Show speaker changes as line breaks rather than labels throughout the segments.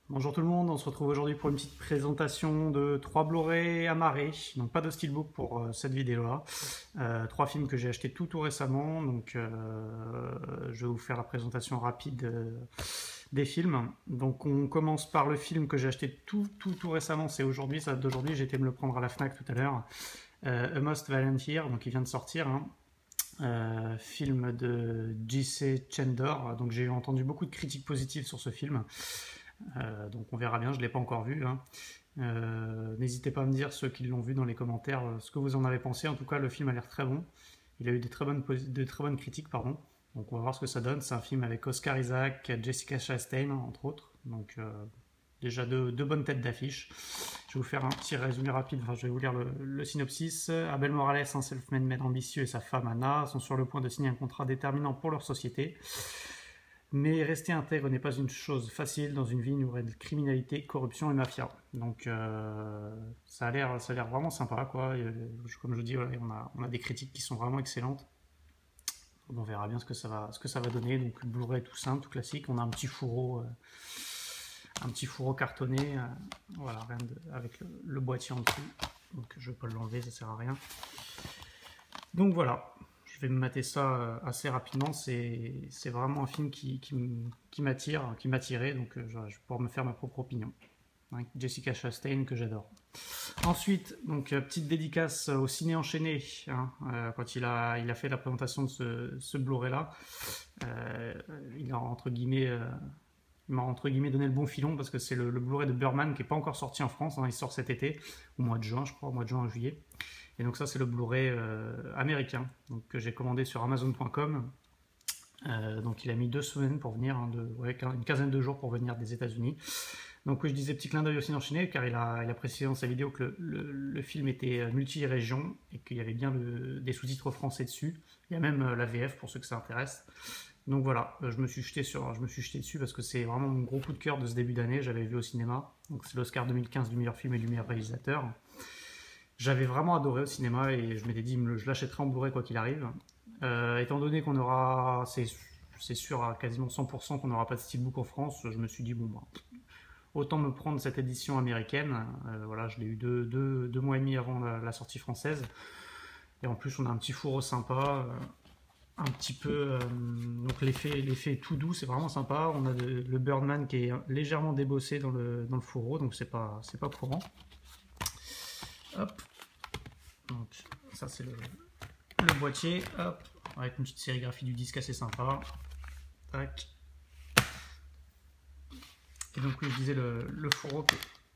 Bonjour tout le monde, on se retrouve aujourd'hui pour une petite présentation de 3 Blu-ray amarrés, donc pas de steelbook pour cette vidéo-là. 3 films que j'ai achetés tout récemment, donc je vais vous faire la présentation rapide des films. Donc on commence par le film que j'ai acheté tout récemment, c'est aujourd'hui, ça date d'aujourd'hui, j'ai été me le prendre à la Fnac tout à l'heure. A Most Violent Year, donc il vient de sortir, hein. Film de J.C. Chandor, donc j'ai entendu beaucoup de critiques positives sur ce film. Donc on verra bien, je ne l'ai pas encore vu, hein. N'hésitez pas à me dire ceux qui l'ont vu dans les commentaires ce que vous en avez pensé. En tout cas, le film a l'air très bon. Il a eu de très bonnes critiques, pardon. Donc on va voir ce que ça donne. C'est un film avec Oscar Isaac, Jessica Chastain, entre autres. Donc déjà deux bonnes têtes d'affiche. Je vais vous faire un petit résumé rapide. Enfin, je vais vous lire le synopsis. Abel Morales, un self-made man ambitieux, et sa femme Anna sont sur le point de signer un contrat déterminant pour leur société. Mais rester intègre n'est pas une chose facile dans une vie nourrie de criminalité, corruption et mafia. Donc ça a l'air vraiment sympa, quoi. Et, comme je vous dis, voilà, on a des critiques qui sont vraiment excellentes. On verra bien ce que ça va donner. Donc Blu-ray tout simple, tout classique. On a un petit fourreau cartonné, voilà, avec le boîtier en dessous. Donc je vais pas l'enlever, ça sert à rien. Donc voilà, je vais me mater ça assez rapidement. C'est vraiment un film qui m'attire, qui m'attirait, donc je vais pouvoir me faire ma propre opinion. Avec Jessica Chastain que j'adore. Ensuite, donc petite dédicace au Ciné Enchaîné, hein, quand il a fait la présentation de ce Blu-ray là. Il a entre guillemets donné le bon filon parce que c'est le Blu-ray de Birdman qui n'est pas encore sorti en France, hein. Il sort cet été, au mois de juin, je crois, au mois de juin, juillet. Et donc ça, c'est le Blu-ray américain, donc, que j'ai commandé sur Amazon.com. Donc il a mis 2 semaines pour venir, hein, une quinzaine de jours pour venir des États-Unis. Donc oui, je disais petit clin d'œil aussi enchaîné, car il a précisé dans sa vidéo que le film était multi-région et qu'il y avait bien des sous-titres français dessus. Il y a même la VF pour ceux que ça intéresse. Donc voilà, je me suis jeté dessus parce que c'est vraiment mon gros coup de cœur de ce début d'année. J'avais vu au cinéma, donc c'est l'Oscar 2015 du meilleur film et du meilleur réalisateur. J'avais vraiment adoré au cinéma et je m'étais dit je l'achèterai en Blu-ray quoi qu'il arrive. Étant donné qu'on aura, c'est sûr à quasiment 100% qu'on n'aura pas de steelbook en France, je me suis dit bon bah, autant me prendre cette édition américaine. Voilà, je l'ai eu deux mois et demi avant la sortie française. Et en plus on a un petit fourreau sympa, un petit peu, donc l'effet est tout doux, c'est vraiment sympa. On a le Birdman qui est légèrement débossé dans le fourreau, donc c'est pas courant. Hop, donc ça c'est le boîtier, hop, avec une petite sérigraphie du disque assez sympa. Tac. Et donc je disais le fourreau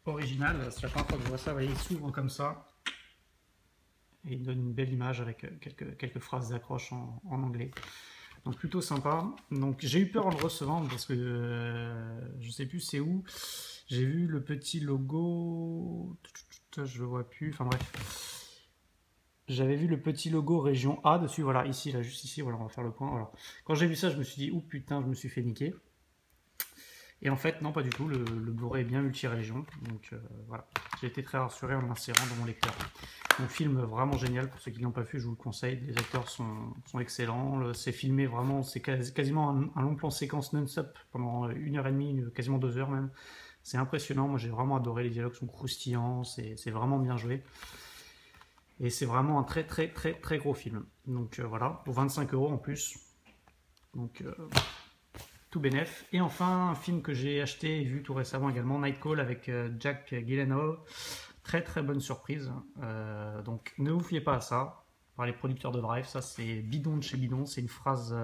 original, c'est la première fois que je vois ça, vous voyez, il s'ouvre comme ça. Et il donne une belle image avec quelques phrases d'accroche en anglais. Donc plutôt sympa. Donc j'ai eu peur en le recevant parce que je sais plus c'est où. J'ai vu le petit logo, je le vois plus, enfin bref. J'avais vu le petit logo région A dessus, voilà, ici, là, juste ici, voilà, on va faire le point. Voilà. Quand j'ai vu ça, je me suis dit, oh putain, je me suis fait niquer. Et en fait, non, pas du tout, le Blu-ray est bien multi-région, donc voilà. J'ai été très rassuré en l'insérant dans mon lecteur. Un film vraiment génial, pour ceux qui ne l'ont pas vu, je vous le conseille, les acteurs sont excellents, c'est filmé vraiment, c'est quasiment un long plan séquence non-stop pendant 1h30, quasiment 2 heures même. C'est impressionnant, moi j'ai vraiment adoré, les dialogues sont croustillants, c'est vraiment bien joué. Et c'est vraiment un très gros film. Donc voilà, pour 25 € en plus. Donc tout bénef. Et enfin, un film que j'ai acheté et vu tout récemment également, Night Call avec Jack Gyllenhaal. Très bonne surprise. Donc ne vous fiez pas à ça. Par les producteurs de Drive, ça c'est bidon de chez bidon. C'est une phrase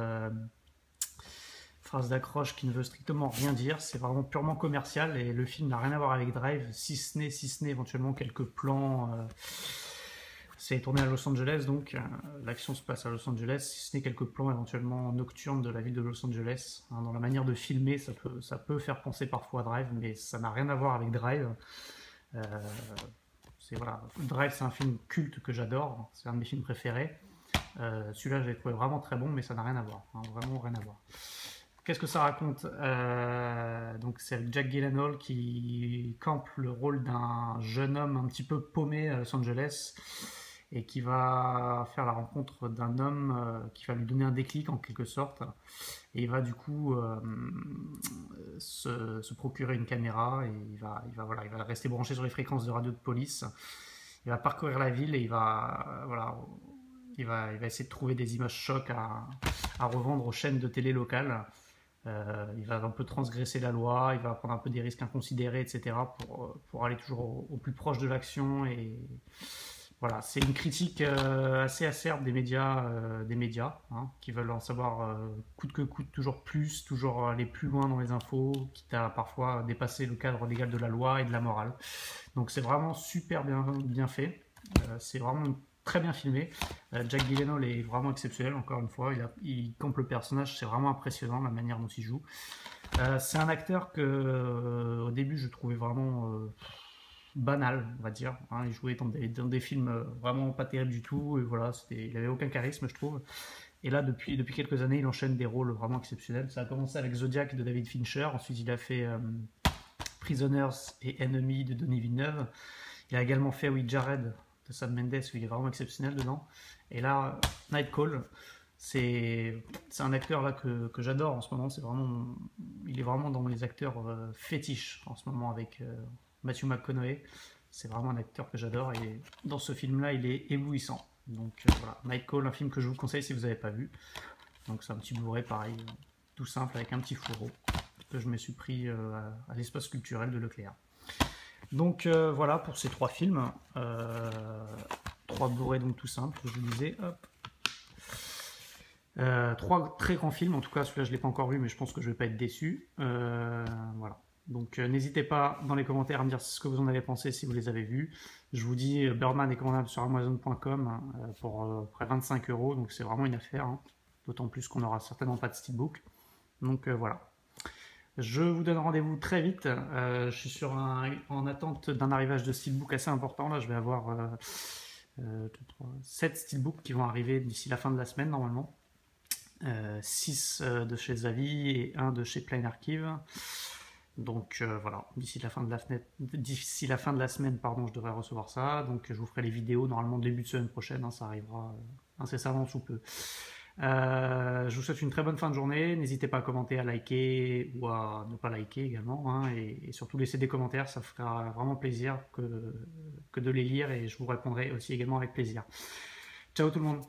d'accroche qui ne veut strictement rien dire. C'est vraiment purement commercial et le film n'a rien à voir avec Drive, si ce n'est éventuellement quelques plans. C'est tourné à Los Angeles, donc l'action se passe à Los Angeles, si ce n'est quelques plans éventuellement nocturnes de la ville de Los Angeles. Hein, dans la manière de filmer, ça peut faire penser parfois à Drive, mais ça n'a rien à voir avec Drive. Voilà. Drive, c'est un film culte que j'adore, c'est un de mes films préférés. Celui-là, je l'ai trouvé vraiment très bon, mais ça n'a rien à voir, hein, vraiment rien à voir. Qu'est-ce que ça raconte? Donc c'est avec Jack Gyllenhaal qui campe le rôle d'un jeune homme un petit peu paumé à Los Angeles et qui va faire la rencontre d'un homme qui va lui donner un déclic en quelque sorte. Et il va du coup se procurer une caméra et voilà, il va rester branché sur les fréquences de radio de police. Il va parcourir la ville et voilà, il va essayer de trouver des images chocs à revendre aux chaînes de télé locales. Il va un peu transgresser la loi, il va prendre un peu des risques inconsidérés, etc. pour aller toujours au plus proche de l'action. Et voilà, c'est une critique assez acerbe des médias hein, qui veulent en savoir coûte que coûte toujours plus, toujours aller plus loin dans les infos, quitte à parfois dépasser le cadre légal de la loi et de la morale. Donc c'est vraiment super bien fait. C'est vraiment très bien filmé. Jack Gyllenhaal est vraiment exceptionnel, encore une fois. Il campe le personnage, c'est vraiment impressionnant la manière dont il joue. C'est un acteur que, au début, je trouvais vraiment banal, on va dire. Hein. Il jouait dans des films vraiment pas terribles du tout. Et voilà, il avait aucun charisme, je trouve. Et là, depuis quelques années, il enchaîne des rôles vraiment exceptionnels. Ça a commencé avec Zodiac de David Fincher. Ensuite, il a fait Prisoners et Enemy de Denis Villeneuve. Il a également fait Oui Jared de Sam Mendes où il est vraiment exceptionnel dedans. Et là, Night Call, c'est un acteur là que j'adore en ce moment. Il est vraiment dans mes acteurs fétiches en ce moment avec Matthew McConaughey. C'est vraiment un acteur que j'adore et dans ce film-là, il est éblouissant. Donc voilà, Night Call, un film que je vous conseille si vous n'avez pas vu. Donc c'est un petit Blu-ray pareil, tout simple avec un petit fourreau que je me suis pris à l'espace culturel de Leclerc. Donc voilà pour ces 3 films. 3 Blu-ray donc tout simple, je vous disais. Hop. 3 très grands films, en tout cas celui-là je ne l'ai pas encore vu mais je pense que je ne vais pas être déçu. Voilà. Donc n'hésitez pas dans les commentaires à me dire ce que vous en avez pensé si vous les avez vus. Je vous dis, Birdman est commandable sur Amazon.com pour près 25 €, donc c'est vraiment une affaire. Hein. D'autant plus qu'on n'aura certainement pas de steelbook. Donc voilà. Je vous donne rendez-vous très vite. Je suis en attente d'un arrivage de steelbook assez important. Là, je vais avoir 7 steelbooks qui vont arriver d'ici la fin de la semaine normalement. 6 de chez Zavi et 1 de chez Plain Archive. Donc voilà, d'ici la fin de la semaine, pardon, je devrais recevoir ça. Donc je vous ferai les vidéos normalement début de semaine prochaine. Hein, ça arrivera incessamment sous peu. Je vous souhaite une très bonne fin de journée. N'hésitez pas à commenter, à liker ou à ne pas liker également. Hein, et surtout laisser des commentaires, ça fera vraiment plaisir que de les lire et je vous répondrai aussi également avec plaisir. Ciao tout le monde!